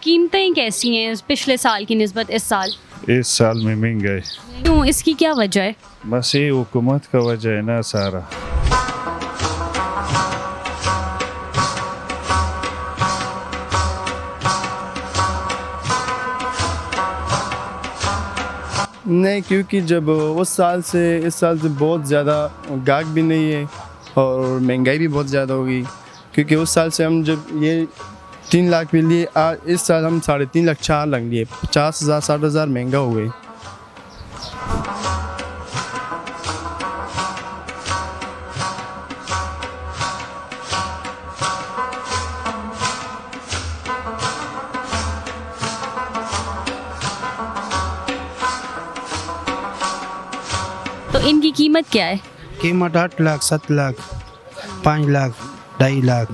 قیمتیں کیسی ہیں پچھلے سال کی نسبت اس سال؟ اس سال میں مہنگائی کیوں، اس کی کیا وجہ ہے؟ بس یہ حکومت کا وجہ ہے نا سارا. نہیں، کیونکہ جب اس سال سے اس سال سے بہت زیادہ گاہک بھی نہیں ہے اور مہنگائی بھی بہت زیادہ ہوگی. کیونکہ اس سال سے ہم جب یہ 3 لاکھ بھی لیے، اس سال ہم 3.5 لاکھ 4 لاکھ لیے. 50,000 60,000 مہنگا ہو گئی. تو ان کی قیمت کیا ہے؟ قیمت 8 لاکھ 7 لاکھ 5 لاکھ 2.5 لاکھ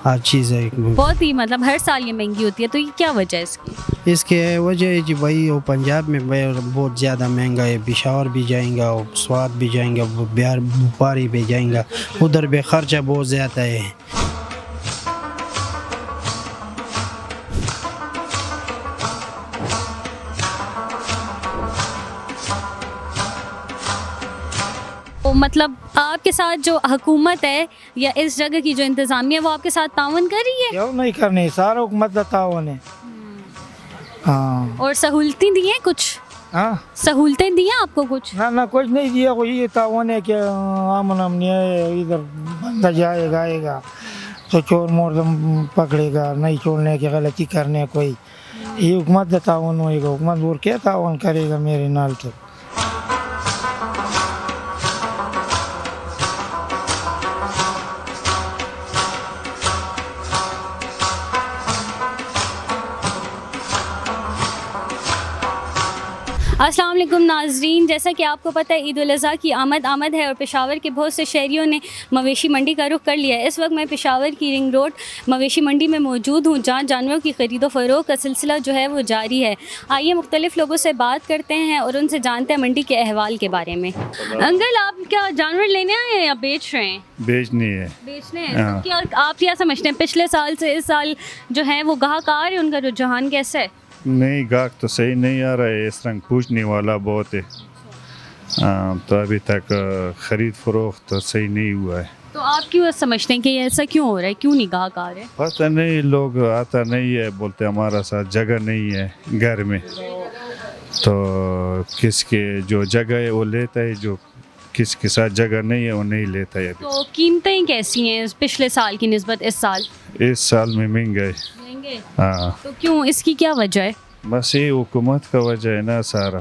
ہر چیز ہے. بہت ہی مطلب ہر سال یہ مہنگی ہوتی ہے، تو یہ کیا وجہ ہے اس کی؟ اس کے وجہ ہے جی بھائی وہ پنجاب میں بہت زیادہ مہنگا ہے. پشاور بھی جائیں گا، سوات بھی جائیں گا، بہار بھوپاری بھی جائیں گا، ادھر بھی خرچہ بہت زیادہ ہے. مطلب آپ کے ساتھ جو حکومت ہے یا اس جگہ کی جو انتظامیہ ہے وہ آپ کے ساتھ تعاون کر رہی ہے؟ کیوں نہیں کرنی، سارا حکومت کا تعاون ہے. ہاں. اور سہولتیں دی ہیں کچھ؟ ہاں سہولتیں دی ہیں آپ کو کچھ؟ نہ کچھ نہیں دیا. کوئی یہ تعاون ہے کہ امن امنی ہے، ادھر بندہ جائے گا آئے گا تو چور مور پکڑے گا، نہیں چھوڑنے کی غلطی کرنے کوئی. یہ حکومت کا تعاون ہوئے گا. حکومت اور کیا تعاون کرے گا میرے نال تو. السلام علیکم ناظرین، جیسا کہ آپ کو پتہ ہے عید الاضحیٰ کی آمد ہے اور پشاور کے بہت سے شہریوں نے مویشی منڈی کا رخ کر لیا ہے. اس وقت میں پشاور کی رنگ روڈ مویشی منڈی میں موجود ہوں، جہاں جانوروں کی خرید و فروخت کا سلسلہ جو ہے وہ جاری ہے. آئیے مختلف لوگوں سے بات کرتے ہیں اور ان سے جانتے ہیں منڈی کے احوال کے بارے میں. انکل، آپ کیا جانور لینے آئے ہیں یا بیچ رہے ہیں؟ بیچنی ہے. بیچنے ہیں. تو کیا آپ کیا سمجھتے ہیں پچھلے سال سے اس سال جو ہے وہ گاہک آ رہے ہیں، ان کا رجحان کیسا ہے؟ نہیں، گاہک تو صحیح نہیں آ رہا ہے. اس رنگ پوچھنے والا بہت ہے. تو ابھی تک خرید فروخت تو صحیح نہیں ہوا ہے. تو آپ کیوں سمجھتے ہیں کہ یہ ایسا کیوں ہو رہا ہے، کیوں نہیں گاہک آ رہے ہیں؟ پتہ نہیں، لوگ آتا نہیں ہے، بولتے ہمارا ساتھ جگہ نہیں ہے گھر میں. تو کس کے جو جگہ ہے وہ لیتا ہے، جو کس کے ساتھ جگہ نہیں ہے وہ نہیں لیتا ہے. تو قیمتیں کیسی ہیں پچھلے سال کی نسبت اس سال؟ اس سال میں مہنگائی. ہاں. تو کیوں، اس کی کیا وجہ ہے؟ بس یہ حکومت کا وجہ ہے نا سارا.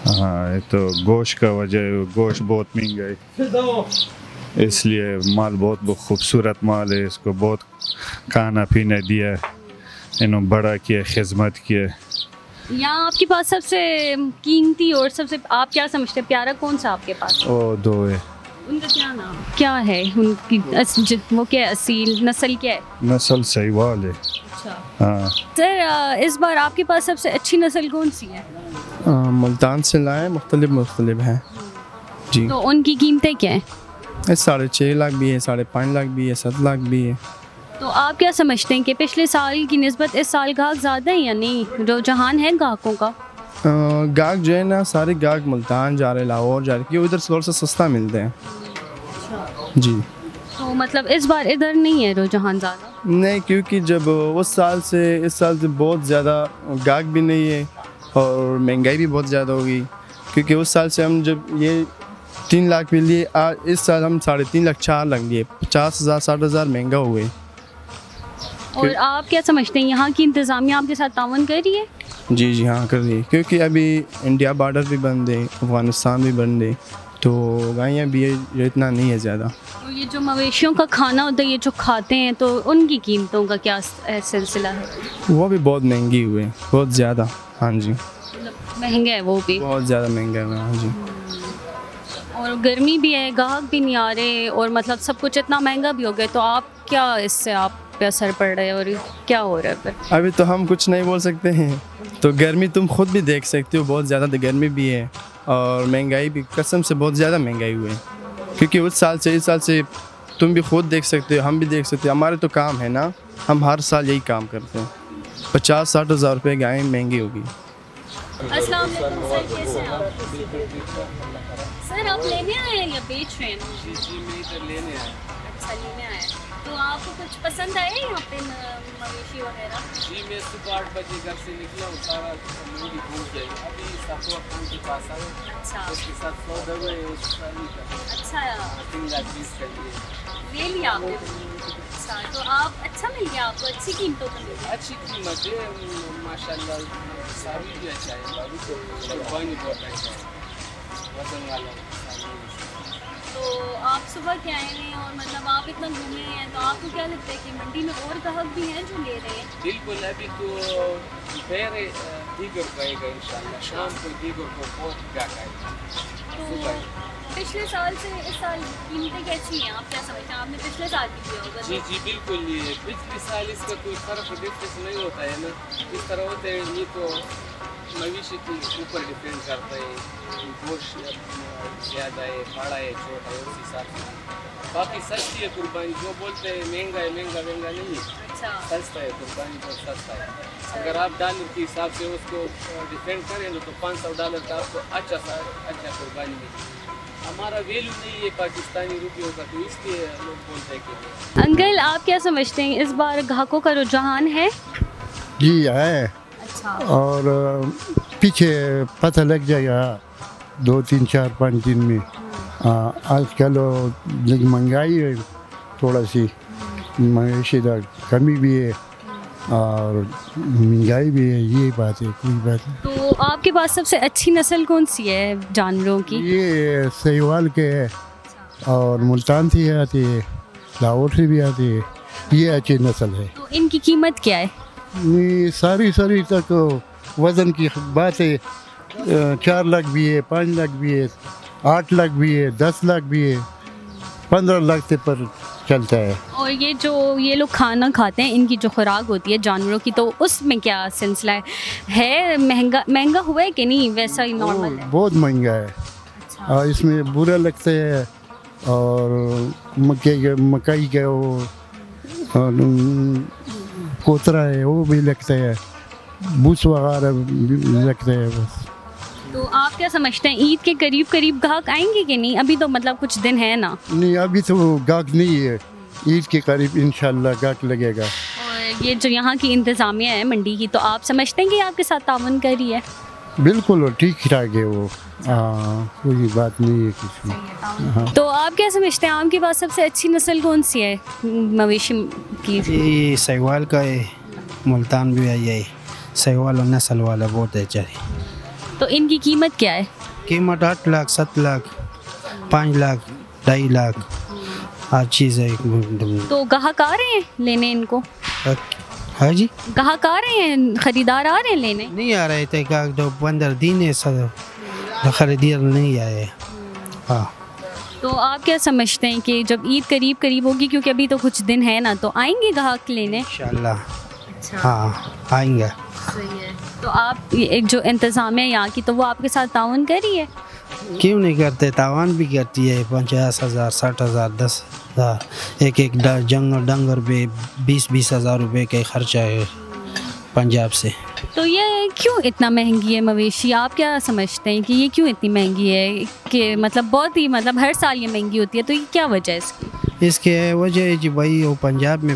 ہاں، یہ تو گوشت کا وجہ ہے. گوشت بہت مہنگا ہے، اس لیے مال بہت خوبصورت مال ہے. اس کو بہت کھانا پینا دیا، انہوں بڑا کیا، خدمت کیا. یہاں آپ کے پاس سب سے قیمتی اور سب سے آپ کیا سمجھتے ہیں پیارا کون سا آپ کے پاس؟ وہ 2 ہے. ان کا کیا نام کیا ہے؟ ان کی وہ کیا ہے، اصیل نسل کیا ہے؟ نسل سہوال ہے. اچھا. ہاں. سر، اس بار آپ کے پاس سب سے اچھی نسل کون سی ہے؟ ملتان سے لائے، مختلف ہیں جی. تو ان کی قیمتیں کیا ہیں؟ 6.5 لاکھ بھی ہے، 5.5 لاکھ بھی ہے، 7 لاکھ بھی ہے. تو آپ کیا سمجھتے ہیں کہ پچھلے سال کی نسبت اس سال گاہک زیادہ ہیں یا نہیں؟ رجحان ہے گاہکوں کا؟ گاہک جو ہے نا، سارے گاہک ملتان جا رہے، لاہور جا رہے، کیوں ادھر تھوڑا سا سستا ملتے ہیں جی. تو مطلب اس بار ادھر نہیں ہے رجحان زیادہ؟ نہیں، کیونکہ جب اس سال سے اس سال سے بہت زیادہ گاہک بھی نہیں ہے اور مہنگائی بھی بہت زیادہ ہوگی. کیونکہ اس سال سے ہم جب یہ 3 لاکھ بھی لیے، اس سال ہم 3.5 لاکھ 4 لاکھ لیے. 50,000 60,000 مہنگا ہو گئی. اور آپ کیا سمجھتے ہیں یہاں کی انتظامیہ آپ کے ساتھ تعاون کر رہی ہے؟ جی ہاں، کر رہی ہے. کیونکہ ابھی انڈیا بارڈر بھی بند ہے، افغانستان بھی بند ہے، تو گائیاں بھی ہے، اتنا نہیں ہے زیادہ. اور یہ جو مویشیوں کا کھانا ہوتا ہے، یہ جو کھاتے ہیں، تو ان کی قیمتوں کا کیا سلسلہ ہے؟ وہ بھی بہت مہنگی ہوئے، بہت زیادہ. ہاں جی، مہنگا ہے، وہ بھی بہت زیادہ مہنگا ہے. ہاں جی. اور گرمی بھی ہے، گاہک بھی نہیں آ رہے، اور مطلب سب کچھ اتنا مہنگا بھی ہو گیا. تو آپ کیا اس سے آپ پہ اثر پڑ رہا ہے اور کیا ہو رہا ہے پھر؟ ابھی تو ہم کچھ نہیں بول سکتے ہیں. تو گرمی تم خود بھی دیکھ سکتے ہو، بہت زیادہ گرمی بھی ہے اور مہنگائی بھی قسم سے بہت زیادہ مہنگائی ہوئی ہے. کیونکہ اس سال سے تم بھی خود دیکھ سکتے ہو، ہم بھی دیکھ سکتے ہیں. ہمارے تو کام ہے نا ہم ہر سال یہی کام کرتے ہیں. 50-60 ہزار روپے گائیں مہنگی ہوگی. السلام علیکم سر، کیسے ہیں آپ؟ سر آپ لینے آئے ہیں یا بیچ رہے ہیں؟ جی میں ادھر لینے آیا. اچھا لینے آئے ہیں. تو آپ کو کچھ پسند آئے یہاں پہ مویشی وغیرہ؟ جی میں صبح 8 بجے گھر سے نکلا ہوں، سارا منڈی گھوم کے ابھی صفوہ خان کے پاس آئے. اچھا اس کے ساتھ سودا ہوئے اس ٹرالی کا اچھا 3 لاکھ 20 کا لیے. لے لیا آپ نے؟ اچھا تو آپ اچھا مل گیا آپ کو، اچھی قیمتوں پر مل گیا؟ اچھی قیمت ہے ماشاء اللہ. ساوی بھی اچھا ہے، بابو کو قربانی بہت اچھا ہے، وزن والا ساوی. تو آپ صبح کے آئے ہیں اور مطلب آپ اتنا گھومے ہیں، تو آپ کو کیا لگتا ہے کہ منڈی میں اور گاہک بھی ہیں جو لے رہے ہیں؟ بالکل. ابھی تو دوپہر دیگر کو آئے گا انشاءاللہ، شام کو دیگر کو بہت گاہک آئے گا. تو پچھلے سال سے اس سال قیمتیں کیسی ہیں؟ آپ کیا سمجھتے ہیں؟ آپ نے پچھلے سال بھی کیا ہوگا. جی جی بالکل. یہ پچھلے سال اس کا کوئی فرق ڈفرینس نہیں ہوتا ہے نا. اس طرح ہوتا ہے، یہ تو مویشی کے اوپر ڈپینڈ کرتا ہے. گوشت زیادہ ہے، بڑا ہے، چھوٹا ہے، اس حساب سے. باقی سستی ہے قربانی. جو بولتے ہیں مہنگا ہے، مہنگا نہیں ہے. اچھا سستا ہے قربانی، بہت سستا ہے. اگر آپ ڈالر کے حساب سے اس کو ڈیفینڈ کریں تو $500 کا آپ کو اچھا قربانی ملے. ہمارا ویلیو نہیں ہے پاکستانی روپیوں کا، تو اس لیے لوگ بولتے ہیں کہ انکل آپ کیا سمجھتے ہیں اس بار گاہکوں کا رجحان ہے؟ جی ہے، اچھا اور پیچھے پتہ لگ جائے گا 2 3 4 5 دن میں. آج کل مہنگائی ہے، تھوڑا سی معیشت کمی بھی ہے اور مہنگائی بھی ہے. یہی بات ہے، کوئی بات نہیں. تو آپ کے پاس سب سے اچھی نسل کون سی ہے جانوروں کی؟ یہ سہیوال کے ہے اور ملتان سے آتی ہے، لاہور سے بھی آتی ہے. یہ اچھی نسل ہے. تو ان کی قیمت کیا ہے؟ یہ ساری تک وزن کی بات ہے. 4 لاکھ بھی ہے، 5 لاکھ بھی ہے، 8 لاکھ بھی ہے، 10 لاکھ بھی ہے، 15 لاکھ سے پر چلتا ہے. اور یہ لوگ کھانا کھاتے ہیں، ان کی جو خوراک ہوتی ہے جانوروں کی، تو اس میں کیا سلسلہ ہے؟ مہنگا ہوا ہے کہ نہیں ویسا ہی نارمل ہے؟ بہت مہنگا ہے. اور اس میں برا لگتا ہے. اور مکئی کا وہ کوترا ہے وہ بھی لگتا ہے، بوس وغیرہ بھی لگتا ہے. بس تو آپ کیا سمجھتے ہیں عید کے قریب گاہک آئیں گے کہ نہیں؟ ابھی تو مطلب کچھ دن ہے نا. نہیں، ابھی تو گاہک نہیں ہے. عید کے قریب انشاءاللہ گاہک لگے گا. اور یہ جو یہاں کی انتظامیہ ہے منڈی کی، تو آپ سمجھتے ہیں کہ آپ کے ساتھ تعاون کر رہی ہے؟ بالکل ٹھیک ٹھاک ہے وہ. کوئی بات نہیں ہے کچھ بھی. تو آپ کیا سمجھتے ہیں آپ کے پاس سب سے اچھی نسل کون سی ہے مویشی کی؟ یہ سہیوال کا ہے، ملتان بھی ہے. یہی سہیوال اور نسل والا بہت اچھا ہے. تو ان کی قیمت کیا ہے؟ قیمت 8 لاکھ 7 لاکھ 5 لاکھ 2.5 لاکھ ہر چیز ہے. تو گاہک آ رہے ہیں لینے ان کو؟ ہاں جی، گاہک آ رہے ہیں، خریدار آ رہے ہیں لینے؟ نہیں آ رہے تھے، 15 دن ہے سر خریدار نہیں آئے. ہاں تو آپ کیا سمجھتے ہیں کہ جب عید قریب ہوگی، کیونکہ ابھی تو کچھ دن ہے نا، تو آئیں گے گاہک لینے؟ انشاءاللہ ہاں آئیں گے. صحیح ہے. تو آپ ایک جو انتظامیہ یہاں کی، تو وہ آپ کے ساتھ تعاون کر رہی ہے؟ کیوں نہیں کرتے، تعاون بھی کرتی ہے. 50,000 60,000 10,000 ایک ڈنگر پہ 20 ہزار روپے کا خرچہ ہے پنجاب سے. تو یہ کیوں اتنا مہنگی ہے مویشی؟ آپ کیا سمجھتے ہیں کہ یہ کیوں اتنی مہنگی ہے؟ کہ مطلب بہت ہی ہر سال یہ مہنگی ہوتی ہے، تو یہ کیا وجہ ہے اس کی؟ اس کے وجہ ہے جی بھائی، وہ پنجاب میں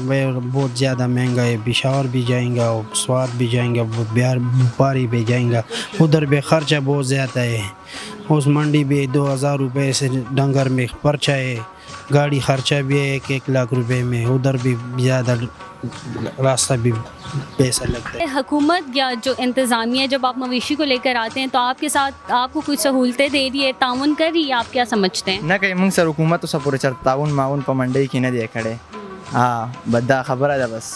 بہت زیادہ مہنگا ہے. پشاور بھی جائیں گا، سوات بھی جائیں گا، بہار بھوپاری بھی جائیں گا، ادھر بھی خرچہ بہت زیادہ ہے. اس منڈی بھی 2,000 روپے سے ڈنگر میں پرچہ ہے. گاڑی خرچہ بھی ہے 1 لاکھ روپے میں، ادھر بھی زیادہ راستہ بھی پیسہ لگتا ہے. حکومت یا جو انتظامیہ جب آپ مویشی کو لے کر آتے ہیں، تو آپ کے ساتھ آپ کو کچھ سہولتیں دے رہی ہے، تعاون کر رہی ہے؟ آپ کیا سمجھتے ہیں؟ نہ کہ منگ سر حکومت تو سب پورے چر تعاون معاون پہ منڈی کی نہ دے کھڑے. ہاں بدہ خبر ہے بس.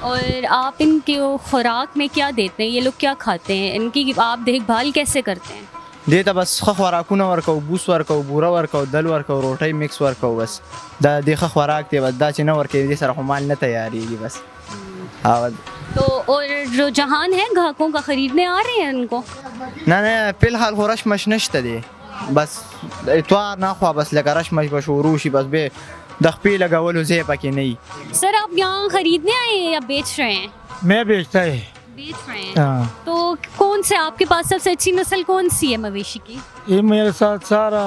اور آپ ان کے خوراک میں کیا دیتے ہیں؟ یہ لوگ کیا کھاتے ہیں؟ ان کی آپ دیکھ بھال کیسے کرتے ہیں؟ دیتا بس خ خوراکونه ورکو، بوس ورکو، بوره ورکو، دل ورکو، روټۍ مکس ورکو. بس دا د ښه خوراک دی. بس دا چې نه ورکوي دې سره خو مال نه تیارېږي. بس تو اور رجحان ہے گاہکوں کا، خریدنے آ رہے ہیں ان کو؟ نه فی الحال خو رش مش نشته دی. بس اتوار ناخوا بس لکه رش مش به شروع شي، بس به د خپې لګولو ځای پکې نه وي. سر آپ یہاں خریدنے آئے ہیں یا بیچ رہے ہیں؟ میں بیچتا ہے. بیچ رہے ہیں. ہاں تو کون سے آپ کے پاس سب سے اچھی نسل کون سی ہے مویشی کی؟ یہ میرے ساتھ سارا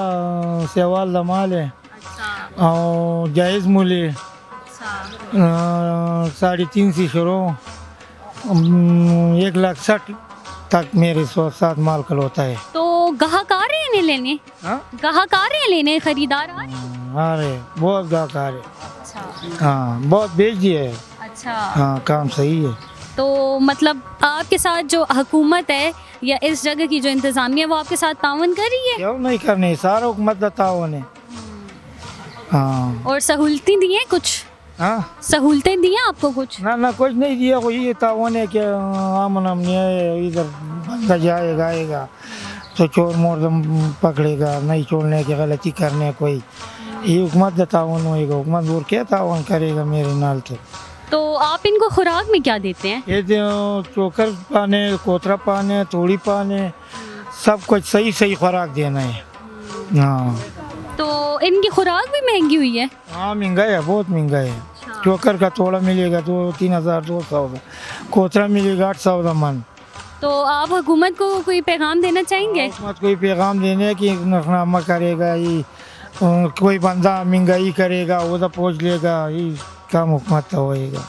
سیوال دمال ہے اور جائز مول ہے. 3.5 سے شروع 1,60,000 تک میرے ساتھ مال کل ہوتا ہے. تو گاہک آ رہے ہیں لینے؟ گاہک آ رہے ہیں لینے؟ خریدار آ رہے ہیں؟ آ رہے بہت گاہک آ رہے. اچھا ہاں بہت بیچ دیے. اچھا. ہاں کام صحیح ہے. تو مطلب آپ کے ساتھ جو حکومت ہے یا اس جگہ کی جو انتظامیہ وہ آپ کے ساتھ تعاون کر رہی ہے؟ کیوں نہیں کرنے, سارا حکومت کا تعاون ہے. ہاں اور سہولتیں دی ہیں کچھ؟ ہاں سہولتیں دی ہیں آپ کو کچھ؟ نہ کچھ نہیں دیا. یہ تعاون ہے کہ امن امنی ہے, ادھر بندہ جائے گا آئے گا تو چور مردم پکڑے گا, نہیں چھوڑنے کی غلطی کرنے کوئی. یہ حکومت کا تعاون ہوئے گا. حکومت اور کیا تعاون کرے گا میرے نال. تو آپ ان کو خوراک میں کیا دیتے ہیں؟ یہ چوکر پانے, کوترا پانے, توڑی پانے, سب کچھ صحیح خوراک دینا ہے. ہاں تو ان کی خوراک بھی مہنگی ہوئی ہے؟ ہاں مہنگا ہے, بہت مہنگا ہے. چوکر کا توڑا ملے گا تو 3,200 کا, کوترا ملے گا 800 کا من. تو آپ حکومت کو کوئی پیغام دینا چاہیں گے؟ حکومت کوئی پیغام دینے کی نقنامہ کرے گا, یہ کوئی بندہ مہنگائی کرے گا ادھر پہنچ لے گا, یہ کام حکومت کا ہوئے گا.